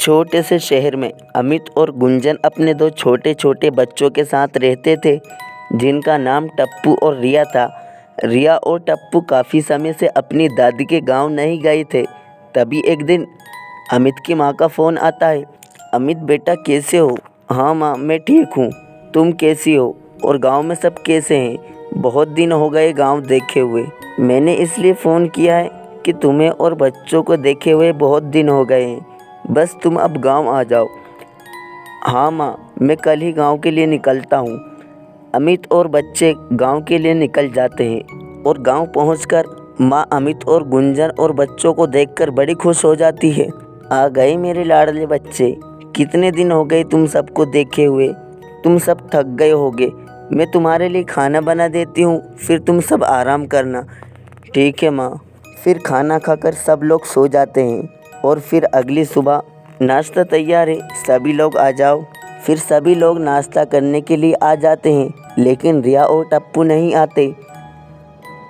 छोटे से शहर में अमित और गुंजन अपने दो छोटे छोटे बच्चों के साथ रहते थे, जिनका नाम टप्पू और रिया था। रिया और टप्पू काफ़ी समय से अपनी दादी के गांव नहीं गए थे। तभी एक दिन अमित की माँ का फ़ोन आता है। अमित बेटा कैसे हो? हाँ माँ मैं ठीक हूँ, तुम कैसी हो? और गांव में सब कैसे हैं? बहुत दिन हो गए गांव देखे हुए। मैंने इसलिए फ़ोन किया है कि तुम्हें और बच्चों को देखे हुए बहुत दिन हो गए हैं, बस तुम अब गांव आ जाओ। हाँ माँ मैं कल ही गांव के लिए निकलता हूँ। अमित और बच्चे गांव के लिए निकल जाते हैं और गांव पहुंचकर माँ अमित और गुंजन और बच्चों को देखकर बड़ी खुश हो जाती है। आ गए मेरे लाडले बच्चे, कितने दिन हो गए तुम सबको देखे हुए। तुम सब थक गए होगे, मैं तुम्हारे लिए खाना बना देती हूँ, फिर तुम सब आराम करना। ठीक है माँ। फिर खाना खाकर सब लोग सो जाते हैं और फिर अगली सुबह नाश्ता तैयार है, सभी लोग आ जाओ। फिर सभी लोग नाश्ता करने के लिए आ जाते हैं, लेकिन रिया और टप्पू नहीं आते।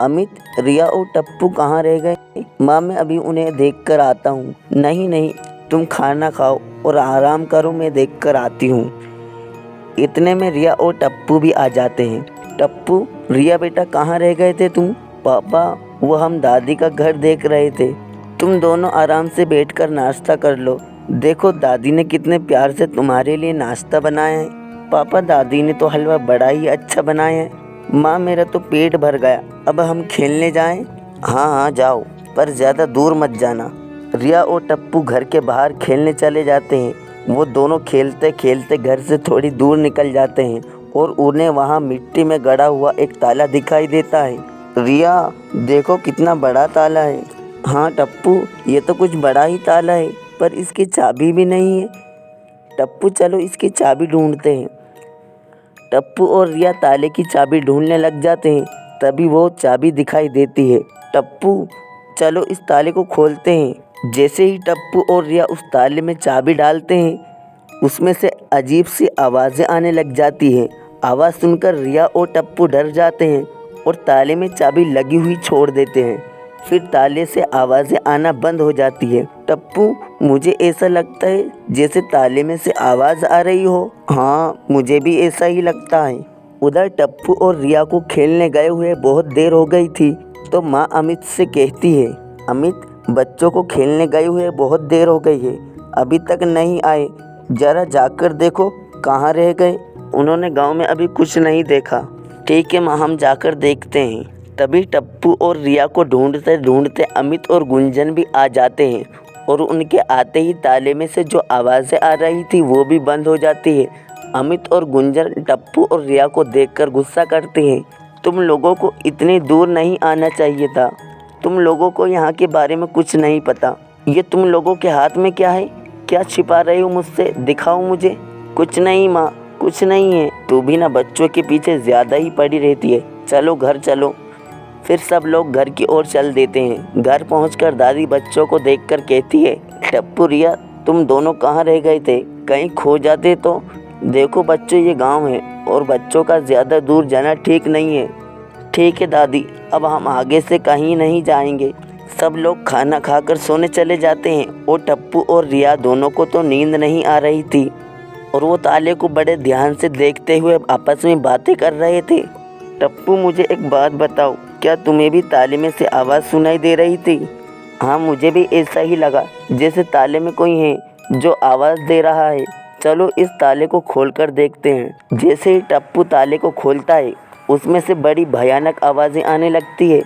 अमित, रिया और टप्पू कहाँ रह गए? माँ मैं अभी उन्हें देख कर आता हूँ। नहीं नहीं, तुम खाना खाओ और आराम करो, मैं देख कर आती हूँ। इतने में रिया और टप्पू भी आ जाते हैं। टप्पू, रिया बेटा कहाँ रह गए थे तुम? पापा वो हम दादी का घर देख रहे थे। तुम दोनों आराम से बैठकर नाश्ता कर लो, देखो दादी ने कितने प्यार से तुम्हारे लिए नाश्ता बनाया है। पापा दादी ने तो हलवा बड़ा ही अच्छा बनाया है। माँ मेरा तो पेट भर गया, अब हम खेलने जाएं? हाँ हाँ जाओ, पर ज़्यादा दूर मत जाना। रिया और टप्पू घर के बाहर खेलने चले जाते हैं। वो दोनों खेलते खेलते घर से थोड़ी दूर निकल जाते हैं और उन्हें वहाँ मिट्टी में गड़ा हुआ एक ताला दिखाई देता है। रिया देखो कितना बड़ा ताला है। हाँ टप्पू ये तो कुछ बड़ा ही ताला है, पर इसकी चाबी भी नहीं है। टप्पू चलो इसकी चाबी ढूंढते हैं। टप्पू और रिया ताले की चाबी ढूंढने लग जाते हैं। तभी वो चाबी दिखाई देती है। टप्पू चलो इस ताले को खोलते हैं। जैसे ही टप्पू और रिया उस ताले में चाबी डालते हैं, उसमें से अजीब सी आवाज़ें आने लग जाती हैं। आवाज़ सुनकर रिया और टप्पू डर जाते हैं और ताले में चाबी लगी हुई छोड़ देते हैं। फिर ताले से आवाज़ें आना बंद हो जाती है। टप्पू मुझे ऐसा लगता है जैसे ताले में से आवाज़ आ रही हो। हाँ मुझे भी ऐसा ही लगता है। उधर टप्पू और रिया को खेलने गए हुए बहुत देर हो गई थी, तो माँ अमित से कहती है, अमित बच्चों को खेलने गए हुए बहुत देर हो गई है, अभी तक नहीं आए, ज़रा जाकर देखो कहाँ रह गए। उन्होंने गाँव में अभी कुछ नहीं देखा। ठीक है माँ हम जाकर देखते हैं। तभी टप्पू और रिया को ढूंढते ढूंढते अमित और गुंजन भी आ जाते हैं और उनके आते ही ताले में से जो आवाज़ें आ रही थी वो भी बंद हो जाती है। अमित और गुंजन टप्पू और रिया को देखकर गुस्सा करते हैं। तुम लोगों को इतनी दूर नहीं आना चाहिए था, तुम लोगों को यहाँ के बारे में कुछ नहीं पता। ये तुम लोगों के हाथ में क्या है? क्या छिपा रहे हो मुझसे? दिखाओ मुझे। कुछ नहीं माँ, कुछ नहीं है। तू भी ना बच्चों के पीछे ज़्यादा ही पड़ी रहती है। चलो घर चलो। फिर सब लोग घर की ओर चल देते हैं। घर पहुंचकर दादी बच्चों को देखकर कहती है, टप्पू रिया तुम दोनों कहाँ रह गए थे? कहीं खो जाते तो? देखो बच्चों ये गांव है और बच्चों का ज़्यादा दूर जाना ठीक नहीं है। ठीक है दादी, अब हम आगे से कहीं नहीं जाएंगे। सब लोग खाना खाकर सोने चले जाते हैं और टप्पू और रिया दोनों को तो नींद नहीं आ रही थी और वो ताले को बड़े ध्यान से देखते हुए आपस में बातें कर रहे थे। टप्पू मुझे एक बात बताओ, क्या तुम्हें भी ताले में से आवाज़ सुनाई दे रही थी? हाँ मुझे भी ऐसा ही लगा, जैसे ताले में कोई है जो आवाज़ दे रहा है। चलो इस ताले को खोलकर देखते हैं। जैसे ही टप्पू ताले को खोलता है, उसमें से बड़ी भयानक आवाज़ें आने लगती है।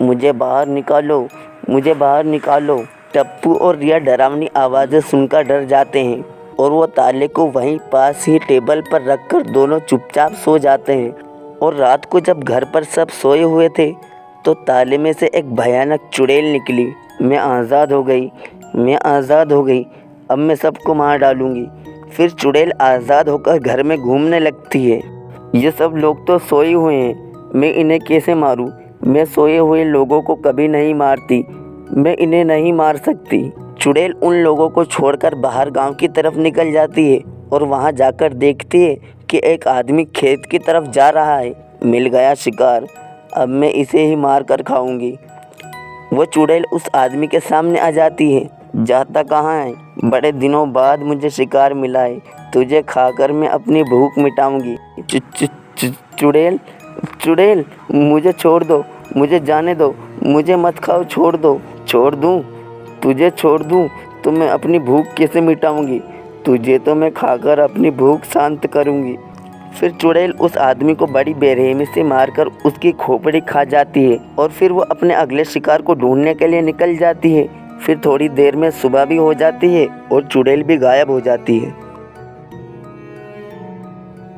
मुझे बाहर निकालो, मुझे बाहर निकालो। टप्पू और रिया डरावनी आवाज़ें सुनकर डर जाते हैं और वो ताले को वहीं पास ही टेबल पर रखकर दोनों चुपचाप सो जाते हैं। और रात को जब घर पर सब सोए हुए थे, तो ताले में से एक भयानक चुड़ैल निकली। मैं आज़ाद हो गई, मैं आज़ाद हो गई, अब मैं सबको मार डालूँगी। फिर चुड़ैल आज़ाद होकर घर में घूमने लगती है। ये सब लोग तो सोए हुए हैं, मैं इन्हें कैसे मारूं? मैं सोए हुए लोगों को कभी नहीं मारती, मैं इन्हें नहीं मार सकती। चुड़ैल उन लोगों को छोड़कर बाहर गांव की तरफ निकल जाती है और वहां जाकर देखती है कि एक आदमी खेत की तरफ जा रहा है। मिल गया शिकार, अब मैं इसे ही मार कर खाऊंगी। वो चुड़ैल उस आदमी के सामने आ जाती है जाता कहाँ है? बड़े दिनों बाद मुझे शिकार मिला है, तुझे खाकर मैं अपनी भूख मिटाऊंगी। चुड़ैल, चुड़ैल, मुझे छोड़ दो, मुझे जाने दो, मुझे मत खाओ, छोड़ दो। छोड़ दूँ? तुझे छोड़ दूँ तो मैं अपनी भूख कैसे मिटाऊंगी? तुझे तो मैं खाकर अपनी भूख शांत करूंगी। फिर चुड़ैल उस आदमी को बड़ी बेरहमी से मारकर उसकी खोपड़ी खा जाती है और फिर वो अपने अगले शिकार को ढूंढने के लिए निकल जाती है। फिर थोड़ी देर में सुबह भी हो जाती है और चुड़ैल भी गायब हो जाती है।